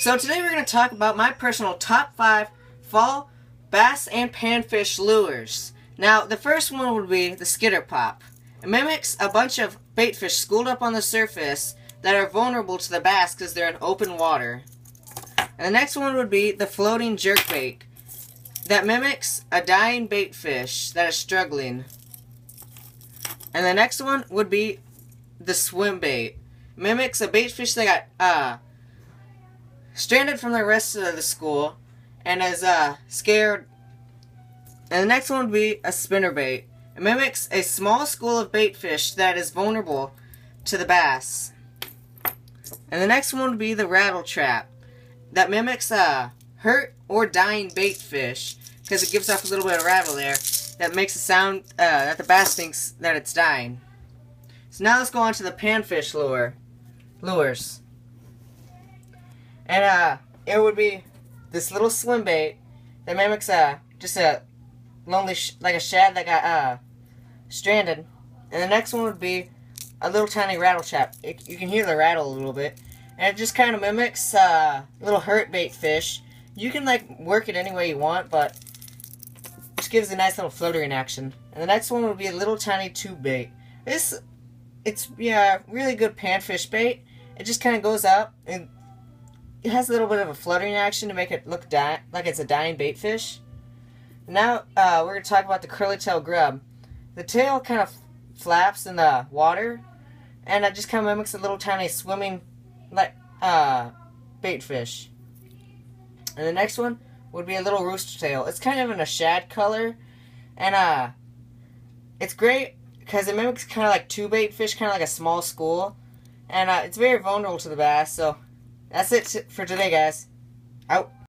So today we're going to talk about my personal top 5 fall bass and panfish lures. Now, the first one would be the skitter pop. It mimics a bunch of baitfish schooled up on the surface that are vulnerable to the bass because they're in open water. And the next one would be the floating jerkbait that mimics a dying baitfish that is struggling. And the next one would be the swim bait. Mimics a baitfish that got stranded from the rest of the school and is scared. And the next one would be a spinnerbait. It mimics a small school of baitfish that is vulnerable to the bass. And the next one would be the rattle trap that mimics a hurt or dying baitfish because it gives off a little bit of rattle there that makes a sound that the bass thinks that it's dying. So now let's go on to the panfish lures. And it would be this little swim bait that mimics just a lonely like a shad that got stranded. And the next one would be a little tiny rattle trap. You can hear the rattle a little bit, and it just kind of mimics little hurt bait fish. You can like work it any way you want, but it just gives a nice little floating action. And the next one would be a little tiny tube bait. It's really good panfish bait. It just kind of goes up and it has a little bit of a fluttering action to make it look like it's a dying baitfish. Now we're going to talk about the curly tail grub. The tail kind of flaps in the water, and it just kind of mimics a little tiny swimming like baitfish. And the next one would be a little rooster tail. It's kind of in a shad color, and it's great because it mimics kind of like two baitfish, kind of like a small school, and it's very vulnerable to the bass. So that's it for today, guys. Out.